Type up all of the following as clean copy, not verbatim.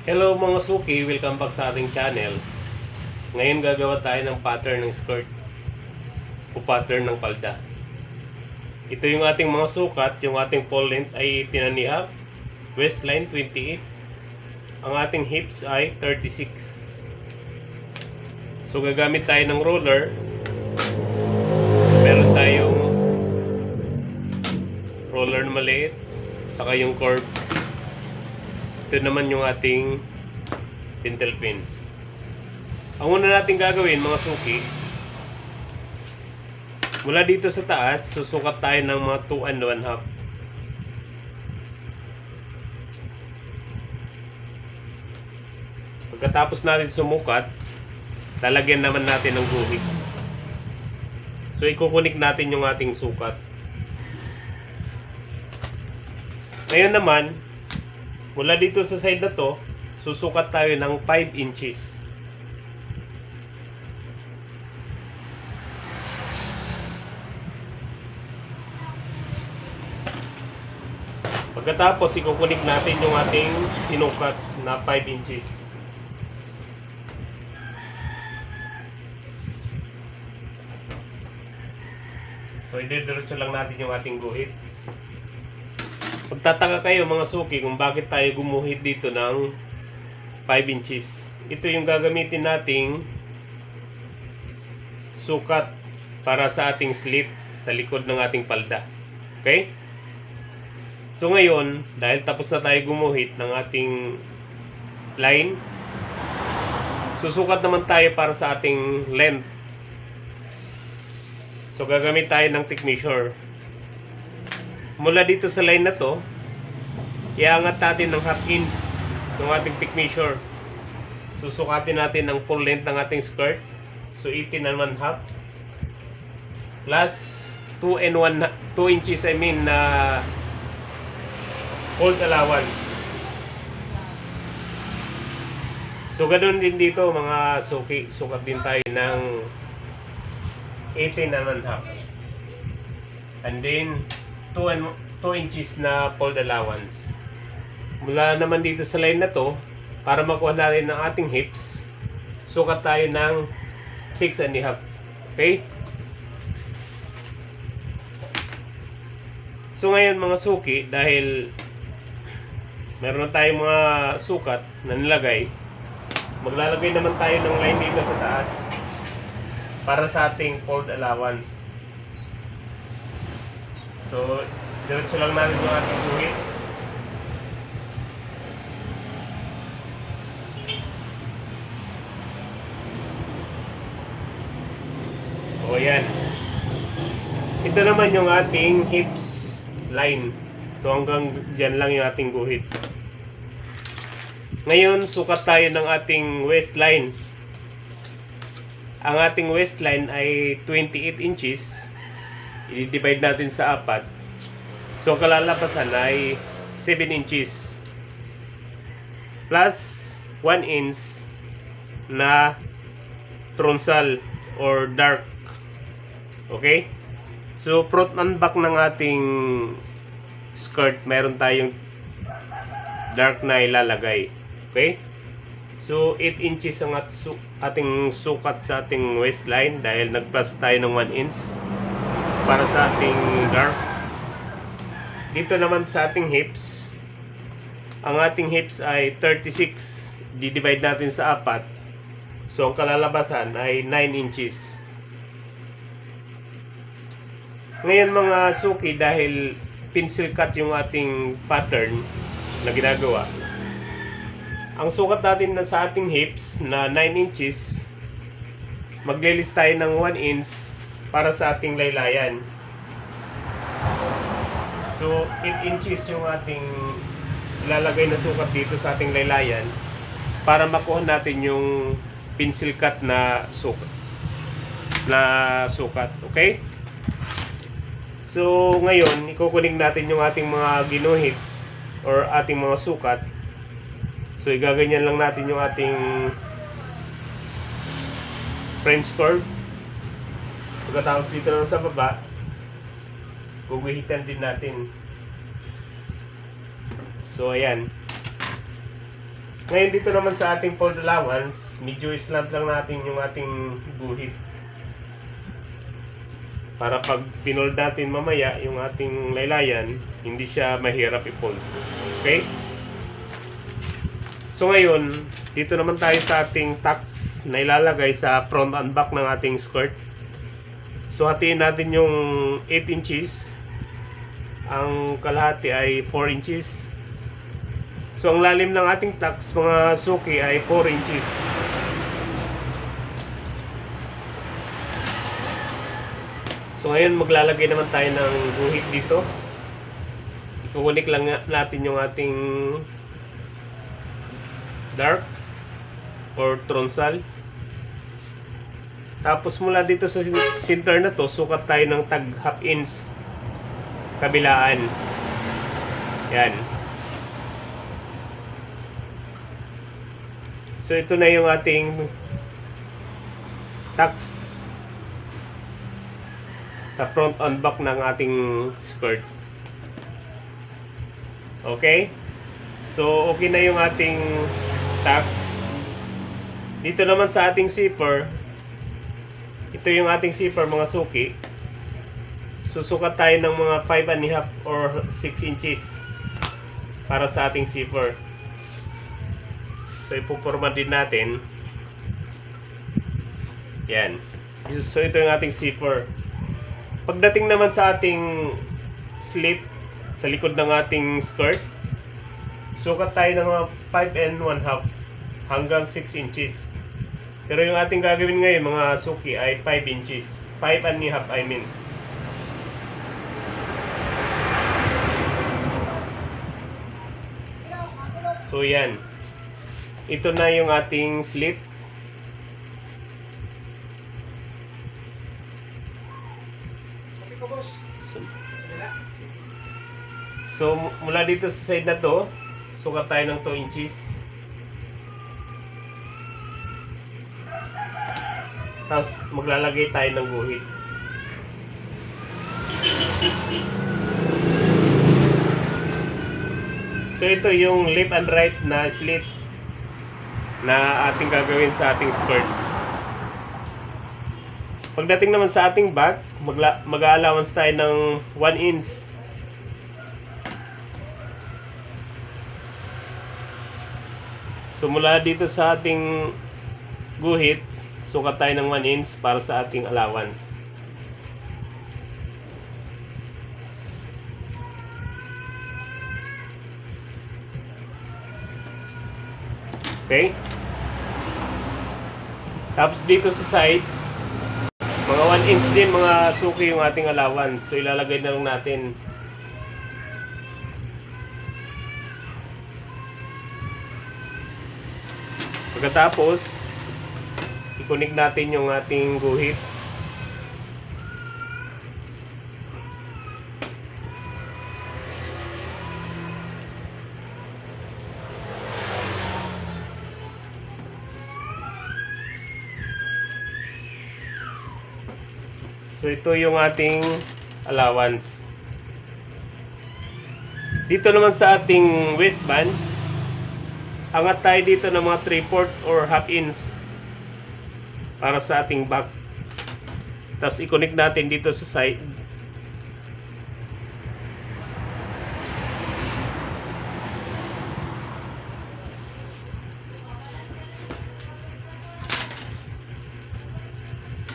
Hello mga suki, welcome back sa ating channel. Ngayon gagawa tayo ng pattern ng skirt o pattern ng palda. Ito yung ating mga sukat. Yung ating pole length ay 10.5, waistline 28, ang ating hips ay 36. So gagamit tayo ng roller. Meron tayong roller na maliit, saka yung curve. Ito naman yung ating pintel pin. Ang una natin gagawin mga suki, mula dito sa taas, susukat tayo ng mga 2 1/2. Pagkatapos natin sumukat, lalagyan naman natin ng guhit. So ikukunik natin yung ating sukat. Ngayon naman, mula dito sa side na to, susukat tayo ng 5 inches. Pagkatapos, ikukunik natin yung ating sinukat na 5 inches. So, idediretso lang natin yung ating guhit. Pagtataka kayo mga suki kung bakit tayo gumuhit dito ng 5 inches. Ito yung gagamitin nating sukat para sa ating slit sa likod ng ating palda. Okay? So ngayon, dahil tapos na tayo gumuhit ng ating line, susukat naman tayo para sa ating length. So gagamit tayo ng tape measure. Mula dito sa line na to, iangat natin ng 1/2 inch ng ating tape measure. Susukatin natin ang full length ng ating skirt. So 18 1/2 plus 2 inches na fold allowance. So ganoon din dito mga suki, sukat din tayo ng 18 1/2. And then 2 inches na fold allowance. Mula naman dito sa line na to, para makuha natin ang ating hips, sukat tayo ng 6 1/2. Okay? So ngayon mga suki, dahil meron na tayong mga sukat na nilagay, maglalagay naman tayo ng line dito sa taas para sa ating fold allowance. So, diretso lang natin yung ating guhit. O yan. Ito naman yung ating hips line. So hanggang dyan lang yung ating guhit. Ngayon, sukat tayo ng ating waistline. Ang ating waistline ay 28 inches. I-divide natin sa 4. So kalalabasan ay 7 inches. Plus 1 inch na tronsal or dark. Okay? So front and back ng ating skirt, meron tayong dark na ilalagay. Okay? So 8 inches ang ating sukat sa ating waistline dahil nag-plus tayo ng 1 inch para sa ating dark. Dito naman sa ating hips, ang ating hips ay 36. Di-divide natin sa 4. So ang kalalabasan ay 9 inches. Ngayon mga suki, dahil pencil cut yung ating pattern na ginagawa, ang sukat natin na sa ating hips na 9 inches, maglilis tayo ng 1 inch para sa ating laylayan. So 8 inches yung ating ilalagay na sukat dito sa ating laylayan para makuha natin yung pencil cut na sukat. Okay? So ngayon, ikukunik natin yung ating mga ginuhit or ating mga sukat. So igaganyan lang natin yung ating French curve. Pagkatapos dito lang sa baba, guguhitan din natin. So ayan. Ngayon dito naman sa ating fold allowance, medyo slant lang natin yung ating guhit. Para pag pinold natin mamaya yung ating laylayan, hindi siya mahirap i-fold. Okay? So ngayon, dito naman tayo sa ating tacks na ilalagay sa front and back ng ating skirt. So hatiin natin yung 8 inches. Ang kalahati ay 4 inches. So ang lalim ng ating tacks mga suki ay 4 inches. So ngayon maglalagay naman tayo ng guhit dito. Ikukunik lang natin yung ating dark or tronsal. Tapos mula dito sa center na to, sukat tayo ng tag half inch kabilaan. Yan. So ito na yung ating tacks sa front and back ng ating skirt. Okay? So okay na yung ating tacks. Dito naman sa ating zipper, ito yung ating zipper mga suki. Susukat tayo ng mga 5.5 or 6 inches para sa ating zipper. So ipuporma din natin. Yan. So ito yung ating zipper. Pagdating naman sa ating slit sa likod ng ating skirt, sukat tayo ng mga 5.5 hanggang 6 inches. Pero yung ating gagawin ngayon mga suki ay 5 inches. 5.5 I mean. So yan. Ito na yung ating slit. So mula dito sa side na to, sukat tayo ng 2 inches. Tapos maglalagay tayo ng guhit. So ito yung left and right na slit na ating gagawin sa ating skirt. Pagdating naman sa ating back, mag-allowance tayo ng 1 inch. So mula dito sa ating guhit, sukat tayo ng 1 inch para sa ating allowance. Okay? Tapos dito sa side, mga 1 inch din mga suki yung ating allowance. So ilalagay na lang natin. Pagkatapos, i-connect natin yung ating guhit. So ito yung ating allowance. Dito naman sa ating waistband, angat tayo dito ng mga 3/4 or half inch para sa ating back. Tapos i-connect natin dito sa side.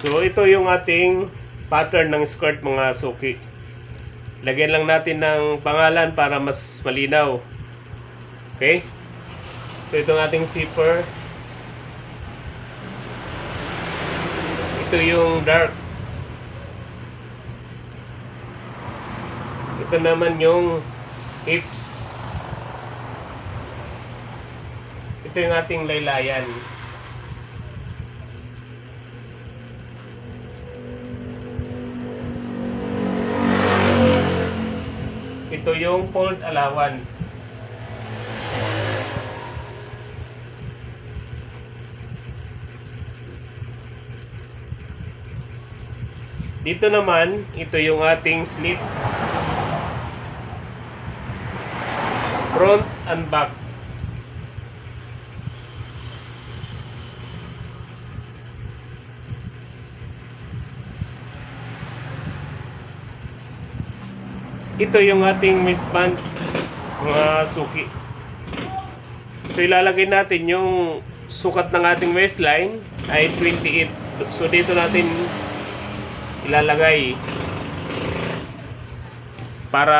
So ito yung ating pattern ng skirt mga suki. Lagyan lang natin ng pangalan para mas malinaw. Okay? So ito ang ating zipper. Ito yung dark. Ito naman yung hips. Ito yung ating laylayan. Ito yung fold allowance. Dito naman, ito yung ating slit. Front and back. ito yung ating waistband, mga suki. So ilalagay natin yung sukat ng ating waistline ay 28. So dito natin ilalagay para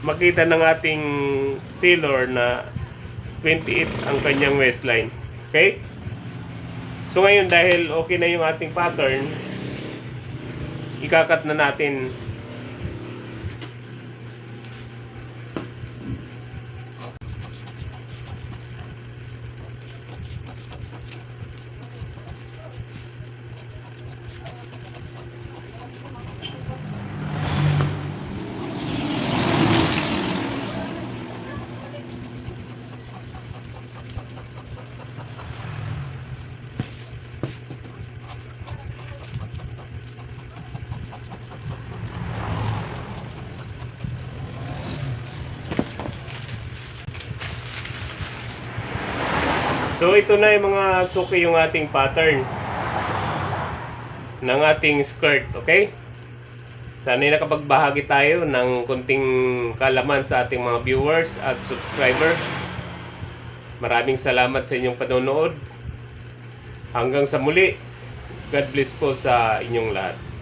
makita ng ating tailor na 28 ang kanyang waistline. Okay? So ngayon, dahil okay na yung ating pattern, ikakat na natin. So ito na yung mga suki yung ating pattern ng ating skirt, okay? Sana'y nakapagbahagi tayo ng konting kalaman sa ating mga viewers at subscriber. Maraming salamat sa inyong panonood. Hanggang sa muli, God bless po sa inyong lahat.